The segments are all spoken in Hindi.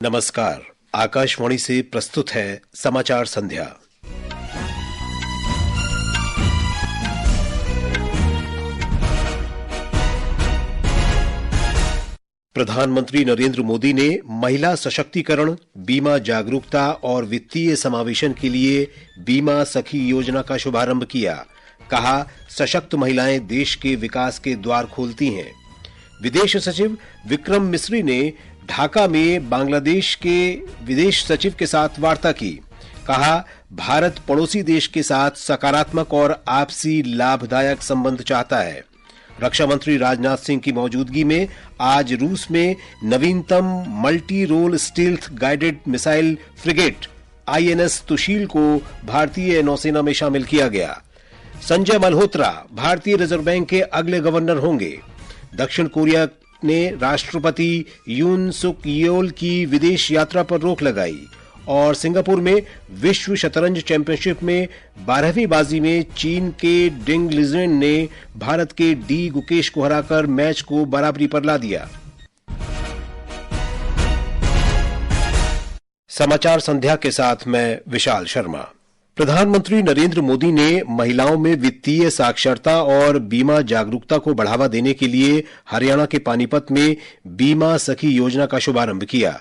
नमस्कार। आकाशवाणी से प्रस्तुत है समाचार संध्या। प्रधानमंत्री नरेंद्र मोदी ने महिला सशक्तिकरण, बीमा जागरूकता और वित्तीय समावेशन के लिए बीमा सखी योजना का शुभारंभ किया। कहा, सशक्त महिलाएं देश के विकास के द्वार खोलती हैं। विदेश सचिव विक्रम मिस्री ने ढाका में बांग्लादेश के विदेश सचिव के साथ वार्ता की। कहा, भारत पड़ोसी देश के साथ सकारात्मक और आपसी लाभदायक संबंध चाहता है। रक्षा मंत्री राजनाथ सिंह की मौजूदगी में आज रूस में नवीनतम multi role stealth guided missile frigate INS Tushil को भारतीय नौसेना में शामिल किया गया। संजय मल्होत्रा भारतीय रिजर्व बैंक के अगले गवर्नर होंगे। दक्षिण कोरिया ने राष्ट्रपति यून सुक येओल की विदेश यात्रा पर रोक लगाई और सिंगापुर में विश्व शतरंज चैंपियनशिप में 12वीं बाजी में चीन के डिंग लिजेंड ने भारत के डी गुकेश को हराकर मैच को बराबरी पर ला दिया। समाचार संध्या के साथ मैं विशाल शर्मा। प्रधानमंत्री नरेंद्र मोदी ने महिलाओं में वित्तीय साक्षरता और बीमा जागरूकता को बढ़ावा देने के लिए हरियाणा के पानीपत में बीमा सखी योजना का शुभारंभ किया।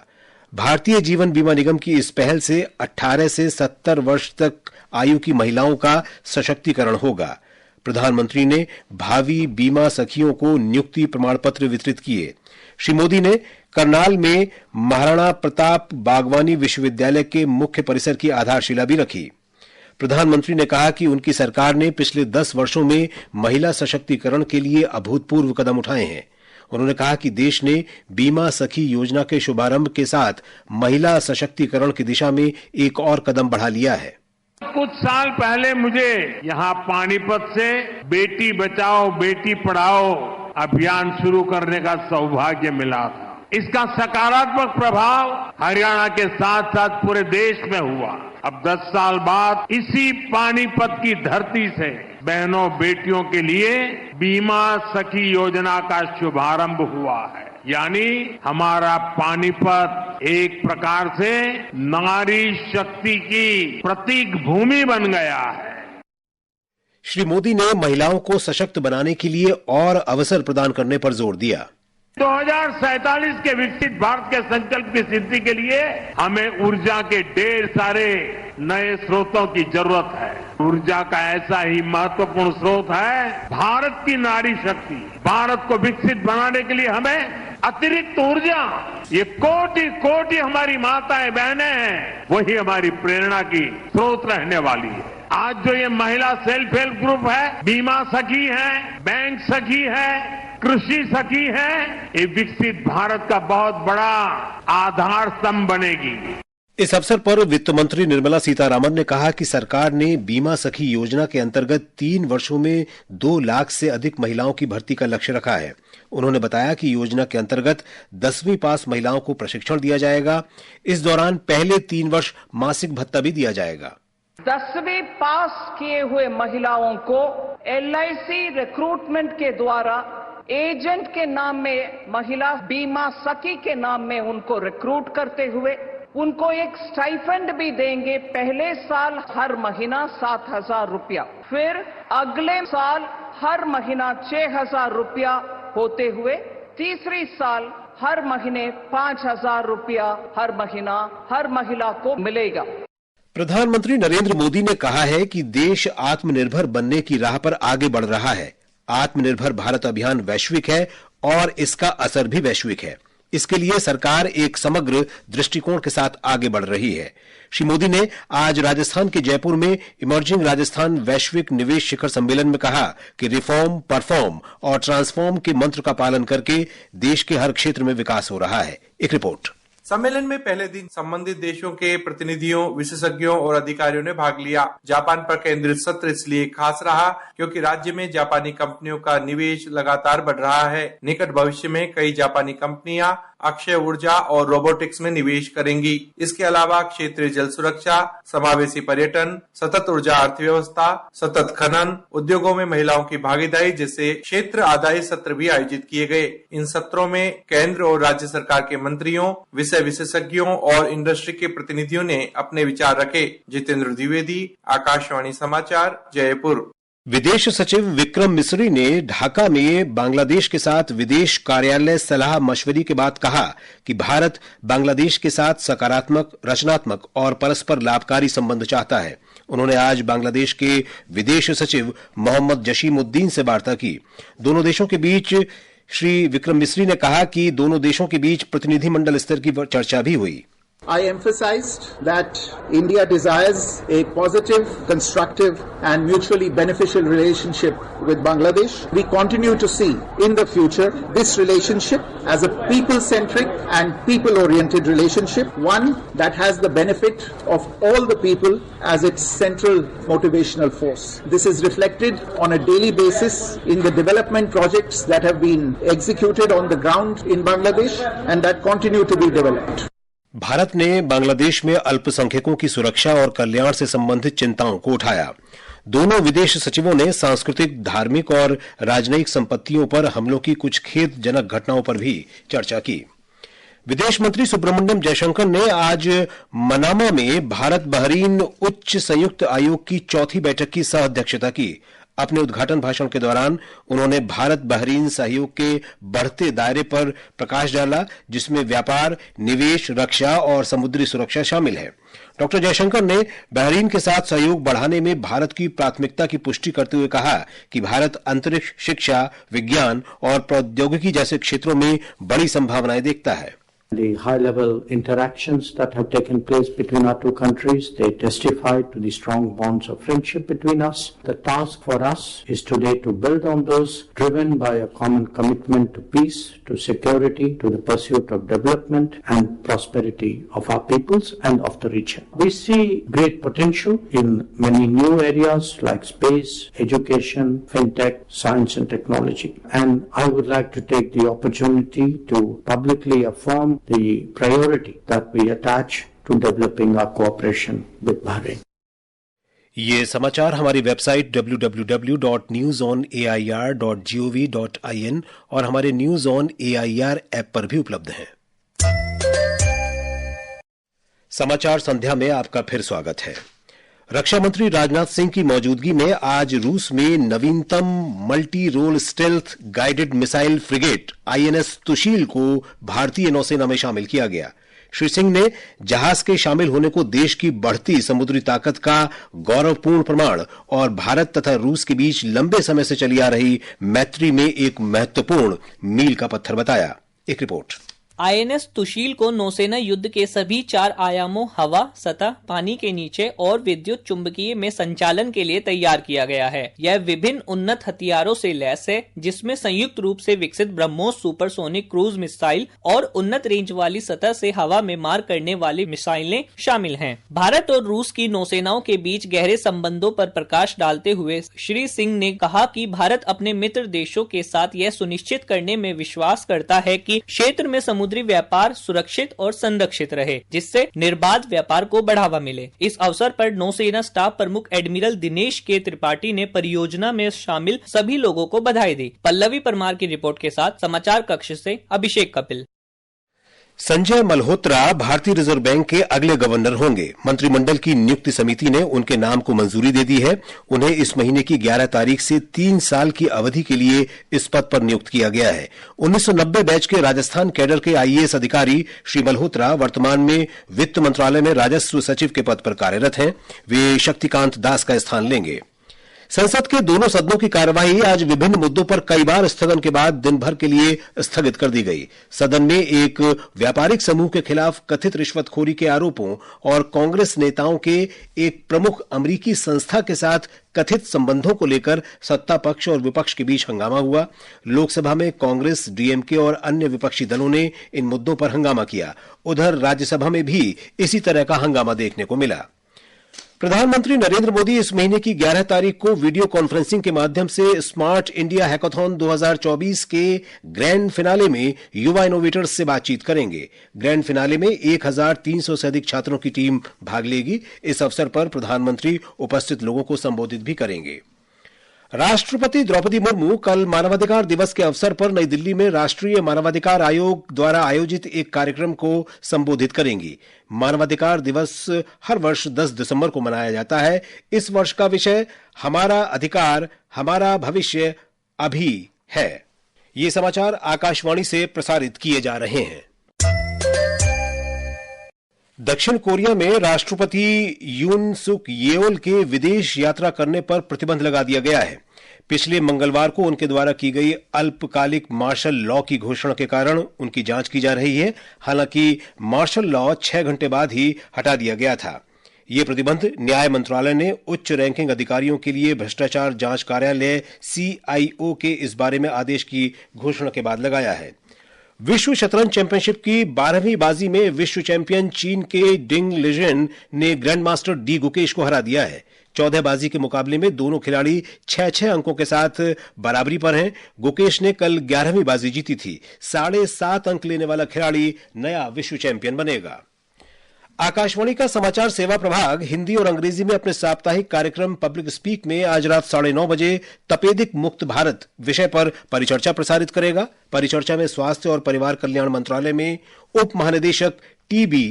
भारतीय जीवन बीमा निगम की इस पहल से 18 से 70 वर्ष तक आयु की महिलाओं का सशक्तिकरण होगा। प्रधानमंत्री ने भावी बीमा सखियों को नियुक्ति प्रमाण पत्र वितरित किए। श्री मोदी ने करनाल में महाराणा प्रताप बागवानी विश्वविद्यालय के मुख्य परिसर की आधारशिला भी रखी। प्रधानमंत्री ने कहा कि उनकी सरकार ने पिछले 10 वर्षों में महिला सशक्तिकरण के लिए अभूतपूर्व कदम उठाए हैं। उन्होंने कहा कि देश ने बीमा सखी योजना के शुभारंभ के साथ महिला सशक्तिकरण की दिशा में एक और कदम बढ़ा लिया है। कुछ साल पहले मुझे यहाँ पानीपत से बेटी बचाओ बेटी पढ़ाओ अभियान शुरू करने का सौभाग्य मिला था। इसका सकारात्मक प्रभाव हरियाणा के साथ साथ पूरे देश में हुआ। अब 10 साल बाद इसी पानीपत की धरती से बहनों बेटियों के लिए बीमा सखी योजना का शुभारंभ हुआ है। यानी हमारा पानीपत एक प्रकार से नारी शक्ति की प्रतीक भूमि बन गया है। श्री मोदी ने महिलाओं को सशक्त बनाने के लिए और अवसर प्रदान करने पर जोर दिया। 2047 के विकसित भारत के संकल्प की सिद्धि के लिए हमें ऊर्जा के ढेर सारे नए स्रोतों की जरूरत है। ऊर्जा का ऐसा ही महत्वपूर्ण स्रोत है भारत की नारी शक्ति। भारत को विकसित बनाने के लिए हमें अतिरिक्त ऊर्जा, ये कोटि कोटि हमारी माताएं बहनें हैं, वही हमारी प्रेरणा की स्रोत रहने वाली है। आज जो ये महिला सेल्फ हेल्प ग्रुप है, बीमा सखी है, बैंक सखी है, कृषि सखी है, ये विकसित भारत का बहुत बड़ा आधार स्तंभ बनेगी। इस अवसर पर वित्त मंत्री निर्मला सीतारामन ने कहा कि सरकार ने बीमा सखी योजना के अंतर्गत 3 वर्षों में 2 लाख से अधिक महिलाओं की भर्ती का लक्ष्य रखा है। उन्होंने बताया कि योजना के अंतर्गत 10वीं पास महिलाओं को प्रशिक्षण दिया जाएगा। इस दौरान पहले 3 वर्ष मासिक भत्ता भी दिया जाएगा। 10वीं पास किए हुए महिलाओं को LIC रिक्रूटमेंट के द्वारा एजेंट के नाम में, महिला बीमा सखी के नाम में उनको रिक्रूट करते हुए उनको एक स्टाइफंड भी देंगे। पहले साल हर महीना 7,000 रुपया, फिर अगले साल हर महीना 6,000 रुपया होते हुए तीसरी साल हर महीने 5,000 रुपया हर महीना हर महिला को मिलेगा। प्रधानमंत्री नरेंद्र मोदी ने कहा है कि देश आत्मनिर्भर बनने की राह पर आगे बढ़ रहा है। आत्मनिर्भर भारत अभियान वैश्विक है और इसका असर भी वैश्विक है। इसके लिए सरकार एक समग्र दृष्टिकोण के साथ आगे बढ़ रही है। श्री मोदी ने आज राजस्थान के जयपुर में इमर्जिंग राजस्थान वैश्विक निवेश शिखर सम्मेलन में कहा कि रिफॉर्म, परफॉर्म और ट्रांसफॉर्म के मंत्र का पालन करके देश के हर क्षेत्र में विकास हो रहा है। एक रिपोर्ट। सम्मेलन में पहले दिन संबंधित देशों के प्रतिनिधियों, विशेषज्ञों और अधिकारियों ने भाग लिया। जापान पर केंद्रित सत्र इसलिए खास रहा क्योंकि राज्य में जापानी कंपनियों का निवेश लगातार बढ़ रहा है। निकट भविष्य में कई जापानी कंपनियां अक्षय ऊर्जा और रोबोटिक्स में निवेश करेंगी। इसके अलावा क्षेत्रीय जल सुरक्षा, समावेशी पर्यटन, सतत ऊर्जा अर्थव्यवस्था, सतत खनन, उद्योगों में महिलाओं की भागीदारी जैसे क्षेत्र आधारित सत्र भी आयोजित किए गए। इन सत्रों में केंद्र और राज्य सरकार के मंत्रियों, विषय विशेषज्ञों और इंडस्ट्री के प्रतिनिधियों ने अपने विचार रखे। जितेंद्र द्विवेदी, आकाशवाणी समाचार, जयपुर। विदेश सचिव विक्रम मिस्री ने ढाका में बांग्लादेश के साथ विदेश कार्यालय सलाह मशवरे के बाद कहा कि भारत बांग्लादेश के साथ सकारात्मक, रचनात्मक और परस्पर लाभकारी संबंध चाहता है। उन्होंने आज बांग्लादेश के विदेश सचिव मोहम्मद जशीमुद्दीन से वार्ता की। दोनों देशों के बीच श्री विक्रम मिस्री ने कहा कि दोनों देशों के बीच प्रतिनिधिमंडल स्तर की चर्चा भी हुई। I emphasized that India desires a positive, constructive and mutually beneficial relationship with Bangladesh. We continue to see in the future this relationship as a people-centric and people-oriented relationship, one that has the benefit of all the people as its central motivational force. This is reflected on a daily basis in the development projects that have been executed on the ground in Bangladesh and that continue to be developed. Bharat ने बांग्लादेश में अल्पसंख्यकों की सुरक्षा और कल्याण से संबंधित चिंताओं को उठाया। दोनों विदेश सचिवों ने सांस्कृतिक, धार्मिक और राजनयिक संपत्तियों पर हमलों की कुछ खेदजनक घटनाओं पर भी चर्चा की। विदेश मंत्री सुब्रमण्यम जयशंकर ने आज मनामा में भारत बहरीन उच्च संयुक्त आयोग की चौथी बैठक की सह अध्यक्षता की। अपने उद्घाटन भाषण के दौरान उन्होंने भारत बहरीन सहयोग के बढ़ते दायरे पर प्रकाश डाला, जिसमें व्यापार, निवेश, रक्षा और समुद्री सुरक्षा शामिल है। डॉक्टर जयशंकर ने बहरीन के साथ सहयोग बढ़ाने में भारत की प्राथमिकता की पुष्टि करते हुए कहा कि भारत अंतरिक्ष, शिक्षा, विज्ञान और प्रौद्योगिकी जैसे क्षेत्रों में बड़ी संभावनाएं देखता है। The high-level interactions that have taken place between our two countries, they testify to the strong bonds of friendship between us. The task for us is today to build on those, driven by a common commitment to peace, to security, to the pursuit of development and prosperity of our peoples and of the region. We see great potential in many new areas like space, education, fintech, science and technology. And I would like to take the opportunity to publicly affirm the priority that we attach to developing our cooperation with Bahrain. ये समाचार हमारी वेबसाइट www.newsonair.gov.in और हमारे न्यूज ऑन एआईआर ऐप पर भी उपलब्ध हैं। समाचार संध्या में आपका फिर स्वागत है। रक्षा मंत्री राजनाथ सिंह की मौजूदगी में आज रूस में नवीनतम multi role stealth guided missile frigate INS Tushil को भारतीय नौसेना में शामिल किया गया। श्री सिंह ने जहाज के शामिल होने को देश की बढ़ती समुद्री ताकत का गौरवपूर्ण प्रमाण और भारत तथा रूस के बीच लंबे समय से चली आ रही मैत्री में एक महत्वपूर्ण मील का पत्थर बताया। एक रिपोर्ट। आईएनएस तुशील को नौसेना युद्ध के सभी 4 आयामों हवा, सतह, पानी के नीचे और विद्युत चुंबकीय में संचालन के लिए तैयार किया गया है। यह विभिन्न उन्नत हथियारों से लैस है, जिसमें संयुक्त रूप से विकसित ब्रह्मोस सुपरसोनिक क्रूज मिसाइल और उन्नत रेंज वाली सतह से हवा में मार करने वाली मिसाइलें शामिल हैं। भारत और रूस की नौसेनाओं के बीच गहरे संबंधों पर प्रकाश डालते हुए श्री सिंह ने कहा कि भारत अपने मित्र देशों के साथ यह सुनिश्चित करने में विश्वास करता है कि क्षेत्र में समुद्री व्यापार सुरक्षित और संरक्षित रहे, जिससे निर्बाध व्यापार को बढ़ावा मिले। इस अवसर पर नौसेना स्टाफ प्रमुख एडमिरल दिनेश के त्रिपाठी ने परियोजना में शामिल सभी लोगों को बधाई दी। पल्लवी परमार की रिपोर्ट के साथ समाचार कक्ष से अभिषेक कपिल। संजय मल्होत्रा भारतीय रिजर्व बैंक के अगले गवर्नर होंगे। मंत्रिमंडल की नियुक्ति समिति ने उनके नाम को मंजूरी दे दी है। उन्हें इस महीने की 11 तारीख से 3 साल की अवधि के लिए इस पद पर नियुक्त किया गया है। 1990 बैच के राजस्थान कैडर के आईएएस अधिकारी श्री मल्होत्रा वर्तमान में वित्त मंत्रालय में राजस्व सचिव के पद पर कार्यरत हैं। वे शक्तिकांत दास का स्थान लेंगे। संसद के दोनों सदनों की कार्यवाही आज विभिन्न मुद्दों पर कई बार स्थगन के बाद दिन भर के लिए स्थगित कर दी गई। सदन में एक व्यापारिक समूह के खिलाफ कथित रिश्वतखोरी के आरोपों और कांग्रेस नेताओं के एक प्रमुख अमेरिकी संस्था के साथ कथित संबंधों को लेकर सत्ता पक्ष और विपक्ष के बीच हंगामा हुआ। लोकसभा में कांग्रेस, डीएमके और अन्य विपक्षी दलों ने इन मुद्दों पर हंगामा किया। उधर राज्यसभा में भी इसी तरह का हंगामा देखने को मिला। प्रधानमंत्री नरेंद्र मोदी इस महीने की 11 तारीख को वीडियो कॉन्फ्रेंसिंग के माध्यम से स्मार्ट इंडिया हैकाथॉन 2024 के ग्रैंड फिनाले में युवा इनोवेटर्स से बातचीत करेंगे। ग्रैंड फिनाले में 1300 से अधिक छात्रों की टीम भाग लेगी। इस अवसर पर प्रधानमंत्री उपस्थित लोगों को संबोधित भी करेंगे। राष्ट्रपति द्रौपदी मुर्मू कल मानवाधिकार दिवस के अवसर पर नई दिल्ली में राष्ट्रीय मानवाधिकार आयोग द्वारा आयोजित एक कार्यक्रम को संबोधित करेंगी। मानवाधिकार दिवस हर वर्ष 10 दिसंबर को मनाया जाता है। इस वर्ष का विषय हमारा अधिकार हमारा भविष्य अभी है। ये समाचार आकाशवाणी से प्रसारित किए जा रहे हैं। दक्षिण कोरिया में राष्ट्रपति यून सुक येओल के विदेश यात्रा करने पर प्रतिबंध लगा दिया गया है। पिछले मंगलवार को उनके द्वारा की गई अल्पकालिक मार्शल लॉ की घोषणा के कारण उनकी जांच की जा रही है। हालांकि मार्शल लॉ 6 घंटे बाद ही हटा दिया गया था। यह प्रतिबंध न्याय मंत्रालय ने उच्च रैंकिंग अधिकारियों के लिए भ्रष्टाचार जांच कार्यालय CIO के इस बारे में आदेश की घोषणा के बाद लगाया है। विश्व शतरंज चैंपियनशिप की 12वीं बाजी में विश्व चैंपियन चीन के डिंग लिजन ने ग्रैंडमास्टर डी गुकेश को हरा दिया है। 14 बाजी के मुकाबले में दोनों खिलाड़ी 6-6 अंकों के साथ बराबरी पर हैं। गुकेश ने कल 11वीं बाजी जीती थी। 7.5 अंक लेने वाला खिलाड़ी नया विश्व चैंपियन बनेगा। आकाशवाणी का समाचार सेवा प्रभाग हिंदी और अंग्रेजी में अपने साप्ताहिक कार्यक्रम पब्लिक स्पीक में आज रात 9:30 बजे तपेदिक मुक्त भारत विषय पर परिचर्चा प्रसारित करेगा। परिचर्चा में स्वास्थ्य और परिवार कल्याण मंत्रालय में उप महानिदेशक TB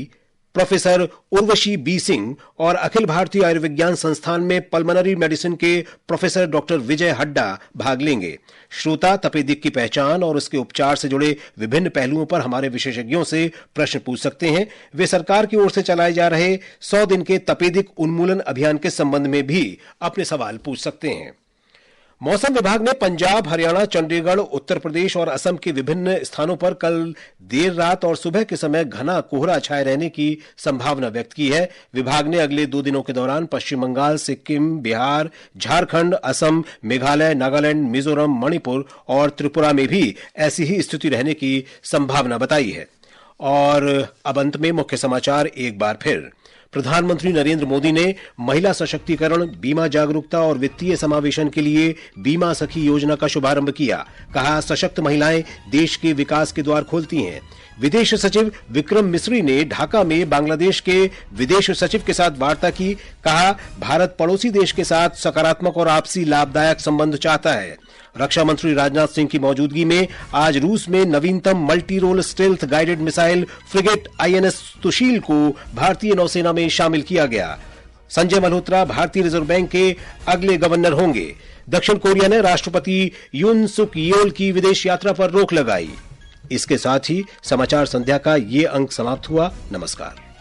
professor Urvashi B Singh और अखिल भारतीय आयुर्विज्ञान संस्थान में पल्मोनरी मेडिसिन के प्रोफेसर डॉक्टर विजय हड्डा भाग लेंगे। श्रोता तपेदिक की पहचान और उसके उपचार से जुड़े विभिन्न पहलुओं पर हमारे विशेषज्ञों से प्रश्न पूछ सकते हैं। वे सरकार की ओर से चलाए जा रहे 100 दिन के तपेदिक उन्मूलन अभियान के संबंध में भी अपने सवाल पूछ सकते हैं। मौसम विभाग ने पंजाब, हरियाणा, चंडीगढ़, उत्तर प्रदेश और असम के विभिन्न स्थानों पर कल देर रात और सुबह के समय घना कोहरा छाए रहने की संभावना व्यक्त की है। विभाग ने अगले 2 दिनों के दौरान पश्चिम बंगाल, सिक्किम, बिहार, झारखंड, असम, मेघालय, नागालैंड, मिजोरम, मणिपुर और त्रिपुरा में भी ऐसी ही स्थिति रहने की संभावना बताई है। और अब अंत में मुख्य समाचार एक बार फिर। प्रधानमंत्री नरेंद्र मोदी ने महिला सशक्तिकरण, बीमा जागरूकता और वित्तीय समावेशन के लिए बीमा सखी योजना का शुभारंभ किया। कहा, सशक्त महिलाएं देश के विकास के द्वार खोलती हैं। विदेश सचिव विक्रम मिस्री ने ढाका में बांग्लादेश के विदेश सचिव के साथ वार्ता की। कहा, भारत पड़ोसी देश के साथ सकारात्मक और आपसी लाभदायक संबंध चाहता है। रक्षा मंत्री राजनाथ सिंह की मौजूदगी में आज रूस में नवीनतम multi role stealth guided missile frigate INS Sushil को भारतीय नौसेना में शामिल किया गया। संजय मल्होत्रा भारतीय रिजर्व बैंक के अगले गवर्नर होंगे। दक्षिण कोरिया ने राष्ट्रपति यून सुक येओल की विदेश यात्रा पर रोक लगाई। इसके साथ ही समाचार संध्या का ये अंक समाप्त हुआ। नमस्कार।